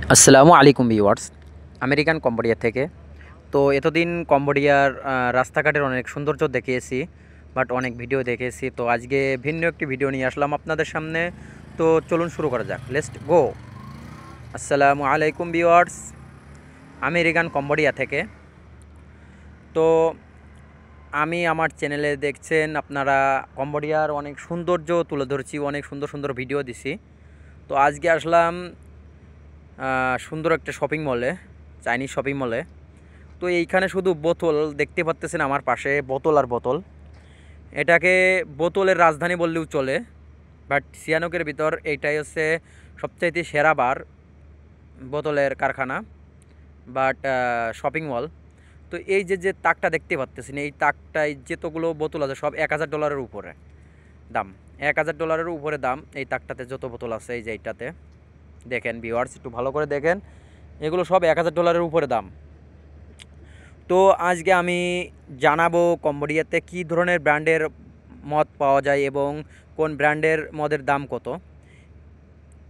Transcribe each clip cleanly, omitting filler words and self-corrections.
আসসালামু আলাইকুম viewers. American Cambodia থেকে। তো এতদিন কম্বোডিয়ার রাস্তাঘাটের অনেক সৌন্দর্য দেখিয়েছি, বাট অনেক ভিডিও দেখেছি। তো আজকে ভিন্ন একটি ভিডিও নিয়ে আসলাম আপনাদের সামনে। তো চলুন শুরু করা যাক, লেটস গো। আসসালামু আলাইকুম ভিউয়ার্স, আমেরিকান কম্বোডিয়া থেকে। তো আমি আমার চ্যানেলে দেখছেন আপনারা কম্বোডিয়ার অনেক সৌন্দর্য তুলে ধরছি, অনেক সুন্দর সুন্দর ভিডিও দিছি। তো আজকে আসলাম সুন্দর একটা শপিং মলে, চাইনিজ শপিং মলে। তো এইখানে শুধু বোতল দেখতে পাচ্তেছেন, আমার পাশে বোতল আর বোতল। এটাকে বোতলের রাজধানী বললেও চলে, বাট সিয়ানকের ভিতর এইটাই হচ্ছে সবচাইতে সেরা বার, বোতলের কারখানা বাট শপিং মল। তো এই যে যে তাকটা দেখতে পাচ্তেছেন, এই তাকটায় যেতগুলো বোতল আছে সব $1000 উপরে দাম। $1000 উপরে দাম এই তাকটাতে, যত বোতল আছে এই যে এইটাতে দেখেন ভিউয়ার্স, একটু ভালো করে দেখেন, এগুলো সব $1000 উপরে দাম। তো আজকে আমি জানাবো কম্বোডিয়াতে কী ধরনের ব্র্যান্ডের মদ পাওয়া যায় এবং কোন ব্র্যান্ডের মদের দাম কত।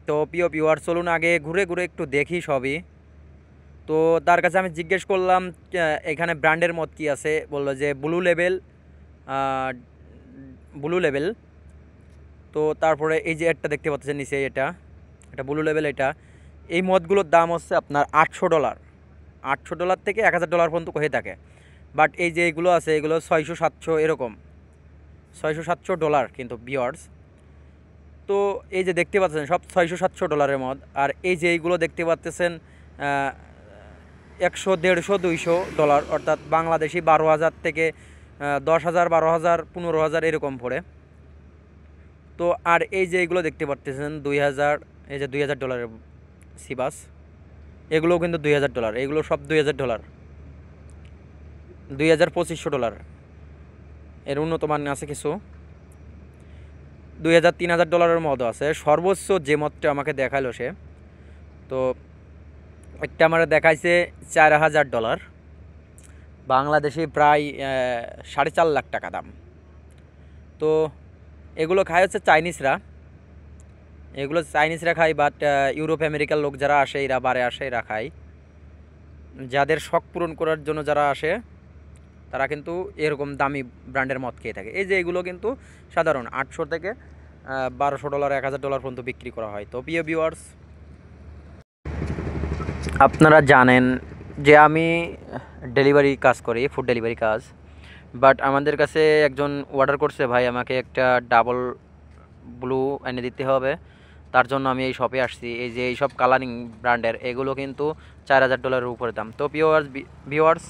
তো প্রিয় ভিউয়ার্স, চলুন আগে ঘুরে ঘুরে একটু দেখি সবই। তো তার কাছে আমি জিজ্ঞেস করলাম এখানে ব্র্যান্ডের মদ কী আছে, বললো যে ব্লু লেভেল, ব্লু লেভেল। তো তারপরে এই যে একটা দেখতে পাচ্ছেন নিচে, এটা এটা ব্লু লেভেল। এটা এই মদগুলোর দাম হচ্ছে আপনার $800, $800 থেকে $1000 পর্যন্ত হয়ে থাকে। বাট এই যে এগুলো আছে, এগুলো 600-700 এরকম, $600-700 কিন্তু ভিউয়ার্স। তো এই যে দেখতে পাচ্ছেন সব $600-700 মদ। আর এই যে এইগুলো দেখতে পাচ্ছেন 100, 150, 200 অর্থাৎ বাংলাদেশি 12,000 থেকে 10,000, 12,000, 15,000 এরকম পড়ে। তো আর এই যে এইগুলো দেখতে পাচ্ছেন 2,000, এই যে $2,000 সিবাস, এগুলোও কিন্তু $2,000, এগুলো সব $2,000, $2,000-2,500। এর উন্নত মান আছে কিছু, $2,000-3,000 মতো আছে। সর্বোচ্চ যে মদটা আমাকে দেখালো সে, তো একটা আমার দেখাইছে $4,000, বাংলাদেশে প্রায় 4.5 লাখ টাকা দাম। তো এগুলো খায় হচ্ছে চাইনিজরা, এগুলো চাইনিজরা খায়। বাট ইউরোপ আমেরিকার লোক যারা আসে, এরা বারে আসে, এরা খায়। যাদের শখ পূরণ করার জন্য যারা আসে, তারা কিন্তু এরকম দামি ব্র্যান্ডের মদ খেয়ে থাকে। এই যে এগুলো কিন্তু সাধারণ 800 থেকে $1,200, $1,000 পর্যন্ত বিক্রি করা হয়। তো প্রিয় ভিউয়ার্স, আপনারা জানেন যে আমি ডেলিভারি কাজ করি, ফুড ডেলিভারি কাজ। বাট আমাদের কাছে একজন অর্ডার করছে, ভাই আমাকে একটা ডাবল ব্লু এনে দিতে হবে। তার জন্য আমি এই শপে আসছি। এই যে এইসব কালারিং ব্র্যান্ডের, এগুলো কিন্তু $4,000 উপরে দাম। তো ভিউয়ার্স,